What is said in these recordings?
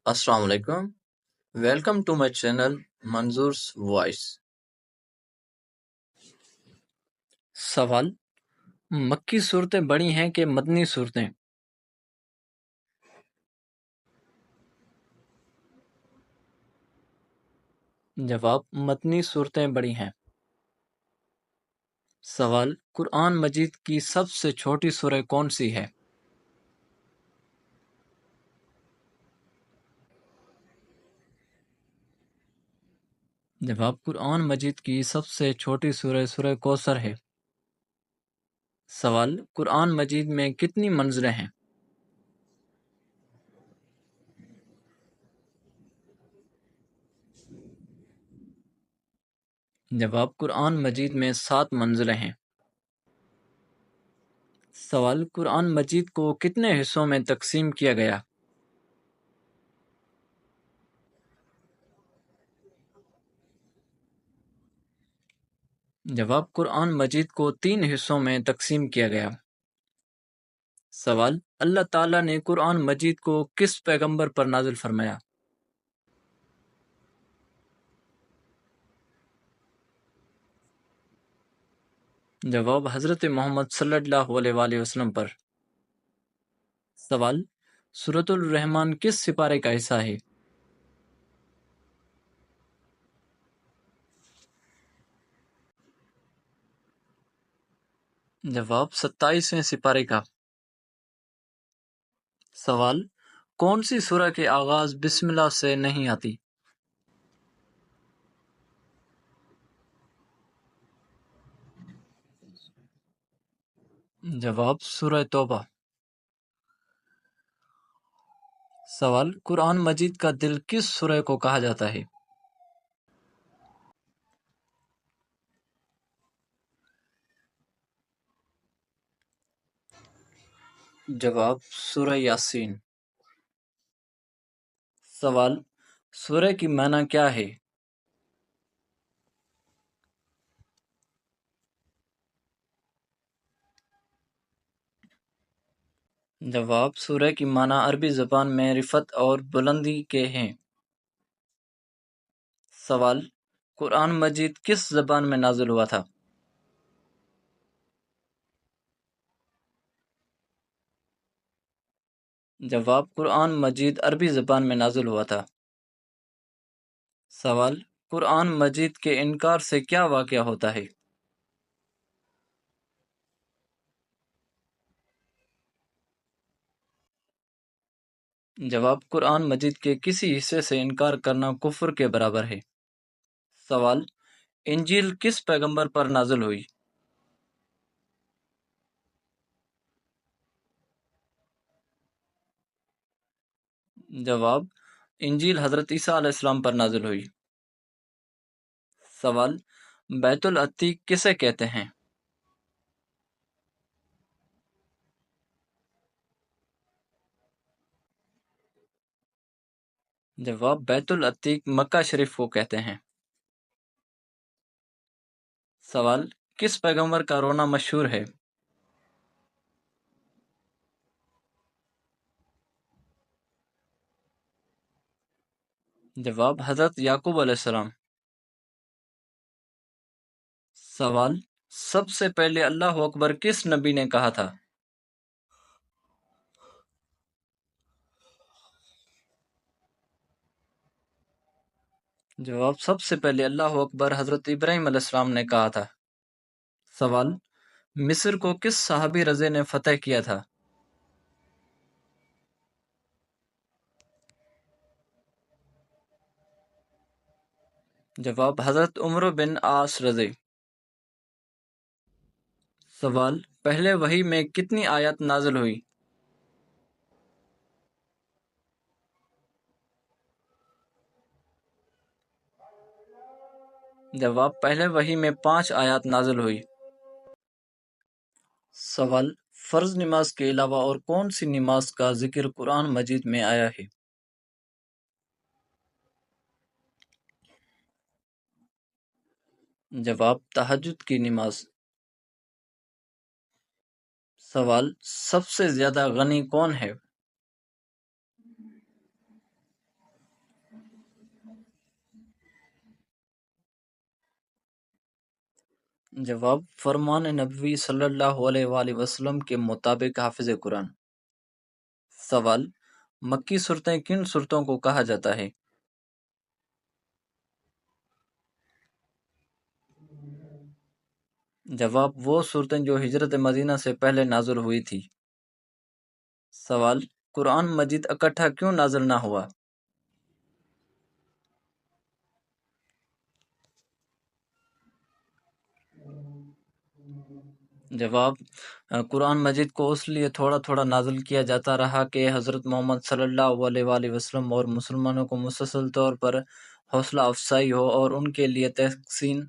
Assalamu alaikum. Welcome to my channel Manzoor's Voice. سوال: مکی صورتیں بڑی ہیں کہ مدنی صورتیں؟ جواب: مدنی صورتیں بڑی ہیں۔ سوال: قرآن مجید کی سب سے چھوٹی سورہ کون سی ہے؟ جواب: قرآن مجید کی سب سے چھوٹی سورہ سورہ کوثر ہے۔ سوال: قرآن مجید میں کتنی منزلیں ہیں؟ جواب: قرآن مجید میں 7 منزلیں ہیں۔ سوال: قرآن مجید کو کتنے حصوں میں تقسیم کیا گیا؟ جواب: قرآن مجید کو 3 حصوں میں تقسیم کیا گیا۔ سوال: اللہ تعالیٰ نے قرآن مجید کو کس پیغمبر پر نازل فرمایا؟ جواب: حضرت محمد صلی اللہ علیہ وآلہ وسلم پر۔ سوال: سورۃ الرحمن کس سپارے کا حصہ ہے؟ جواب: 27ویں سپارے کا۔ سوال: کون سی سورہ کے آغاز بسم اللہ سے نہیں آتی؟ جواب: سورہ توبہ۔ سوال: قرآن مجید کا دل کس سورہ کو کہا جاتا ہے؟ جواب: سورہ یاسین۔ سوال: سورہ کی معنی کیا ہے؟ جواب: سورہ کی معنی عربی زبان میں رفعت اور بلندی کے ہیں۔ سوال: قرآن مجید کس زبان میں نازل ہوا تھا؟ جواب: قرآن مجید عربی زبان میں نازل ہوا تھا۔ سوال: قرآن مجید کے انکار سے کیا واقعہ ہوتا ہے؟ جواب: قرآن مجید کے کسی حصے سے انکار کرنا کفر کے برابر ہے۔ سوال: انجیل کس پیغمبر پر نازل ہوئی؟ جواب: انجیل حضرت عیسیٰ علیہ السلام پر نازل ہوئی۔ سوال: بیت العتیق کسے کہتے ہیں؟ جواب: بیت العتیق مکہ شریف کو کہتے ہیں۔ سوال: کس پیغمبر کا رونا مشہور ہے؟ جواب: حضرت یعقوب علیہ السلام۔ سوال: سب سے پہلے اللہ اکبر کس نبی نے کہا تھا؟ جواب: سب سے پہلے اللہ اکبر حضرت ابراہیم علیہ السلام نے کہا تھا۔ سوال: مصر کو کس صحابی رضی نے فتح کیا تھا؟ جواب: حضرت عمرو بن عاص رضی۔ سوال: پہلے وحی میں کتنی آیات نازل ہوئی؟ جواب: پہلے وحی میں 5 آیات نازل ہوئی۔ سوال: فرض نماز کے علاوہ اور کون سی نماز کا ذکر قرآن مجید میں آیا ہے؟ جواب: تہجد کی نماز۔ سوال: سب سے زیادہ غنی کون ہے؟ جواب: فرمان نبوی صلی اللہ علیہ وآلہ وسلم کے مطابق حافظ قرآن۔ سوال: مکی صورتیں کن صورتوں کو کہا جاتا ہے؟ جواب: وہ صورتیں جو ہجرت مدینہ سے پہلے نازل ہوئی تھی۔ سوال: قرآن مجید اکٹھا کیوں نازل نہ ہوا؟ جواب: قرآن مجید کو اس لیے تھوڑا تھوڑا نازل کیا جاتا رہا کہ حضرت محمد صلی اللہ علیہ وآلہ وسلم اور مسلمانوں کو مسلسل طور پر حوصلہ افزائی ہو اور ان کے لیے تحسین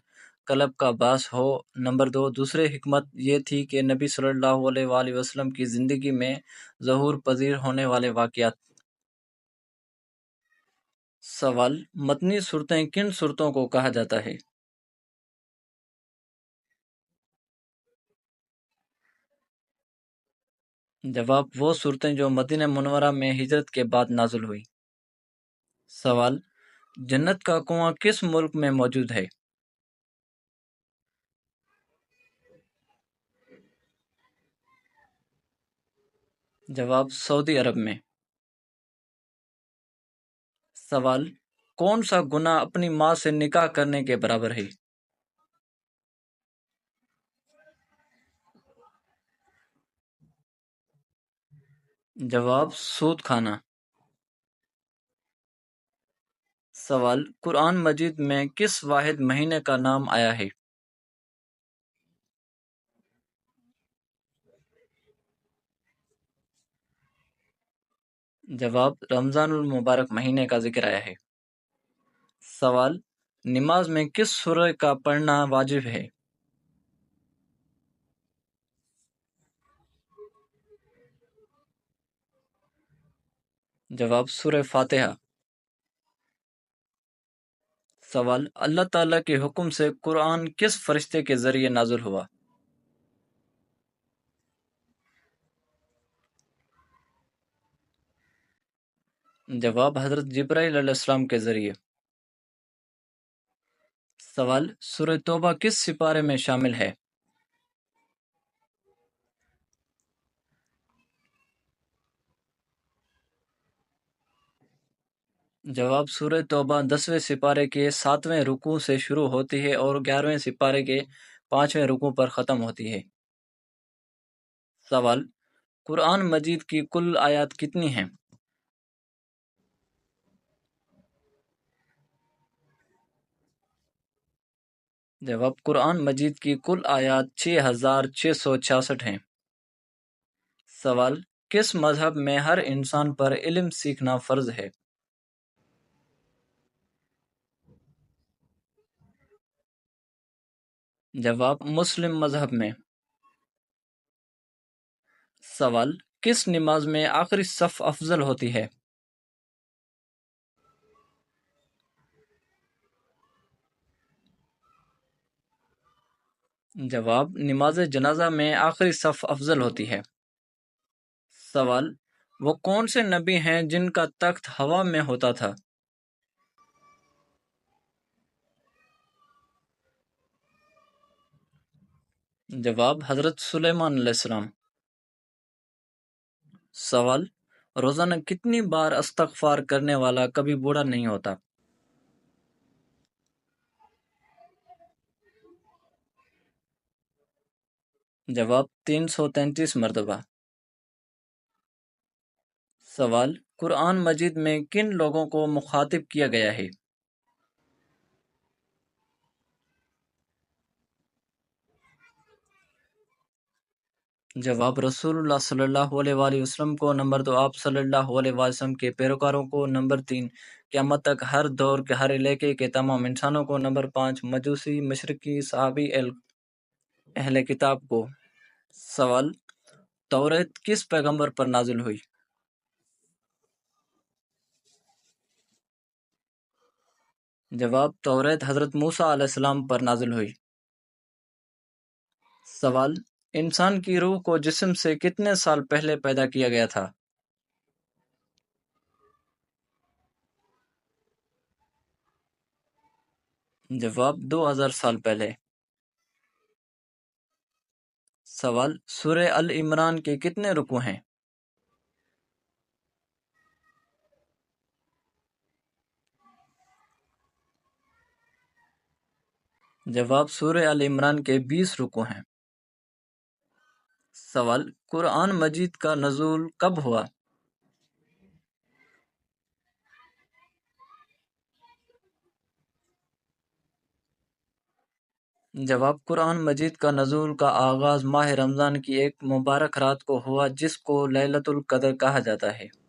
قلب کا باعث ہو۔ نمبر 2، دوسری حکمت یہ تھی کہ نبی صلی اللہ علیہ وآلہ وسلم کی زندگی میں ظہور پذیر ہونے والے واقعات۔ سوال: مدنی صورتیں کن صورتوں کو کہا جاتا ہے؟ جواب: وہ صورتیں جو مدینہ منورہ میں ہجرت کے بعد نازل ہوئی۔ سوال: جنت کا کنواں کس ملک میں موجود ہے؟ جواب: سعودی عرب میں۔ سوال: کون سا گناہ اپنی ماں سے نکاح کرنے کے برابر ہے؟ جواب: سود کھانا۔ سوال: قرآن مجید میں کس واحد مہینے کا نام آیا ہے؟ جواب: رمضان المبارک مہینے کا ذکر آیا ہے۔ سوال: نماز میں کس سورہ کا پڑھنا واجب ہے؟ جواب: سورہ فاتحہ۔ سوال: اللہ تعالیٰ کے حکم سے قرآن کس فرشتے کے ذریعے نازل ہوا؟ جواب: حضرت جبرائیل علیہ السلام کے ذریعے۔ سوال: سورہ توبہ کس سپارے میں شامل ہے؟ جواب: سورہ توبہ 10ویں سپارے کے 7ویں رکوع سے شروع ہوتی ہے اور 11ویں سپارے کے 5ویں رکوع پر ختم ہوتی ہے۔ سوال: قرآن مجید کی کل آیات کتنی ہیں؟ جواب: قرآن مجید کی کل آیات 6666 ہیں۔ سوال: کس مذہب میں ہر انسان پر علم سیکھنا فرض ہے؟ جواب: مسلم مذہب میں۔ سوال: کس نماز میں آخری صف افضل ہوتی ہے؟ جواب: نماز جنازہ میں آخری صف افضل ہوتی ہے۔ سوال: وہ کون سے نبی ہیں جن کا تخت ہوا میں ہوتا تھا؟ جواب: حضرت سلیمان علیہ السلام۔ سوال: روزانہ کتنی بار استغفار کرنے والا کبھی بوڑھا نہیں ہوتا؟ جواب: 333 مرتبہ۔ سوال: قرآن مجید میں کن لوگوں کو مخاطب کیا گیا ہے؟ جواب: رسول اللہ صلی اللہ علیہ وآلہ وسلم کو۔ نمبر 2، آپ صلی اللہ علیہ وآلہ وسلم کے پیروکاروں کو۔ نمبر 3، قیامت تک ہر دور کے ہر علاقے کے تمام انسانوں کو۔ نمبر 5، مجوسی، مشرقی، صحابی، اہل کتاب کو۔ سوال: توریت کس پیغمبر پر نازل ہوئی؟ جواب: توریت حضرت موسیٰ علیہ السلام پر نازل ہوئی۔ سوال: انسان کی روح کو جسم سے کتنے سال پہلے پیدا کیا گیا تھا؟ جواب: 2000 سال پہلے۔ سوال، سورہ ال عمران کے کتنے رکوع ہیں؟ جواب، سورہ ال عمران کے 20 رکوع ہیں۔ سوال، قرآن مجید کا نزول کب ہوا؟ جواب، قرآن مجید کا نزول کا آغاز ماہ رمضان کی ایک مبارک رات کو ہوا جس کو لیلۃ القدر کہا جاتا ہے۔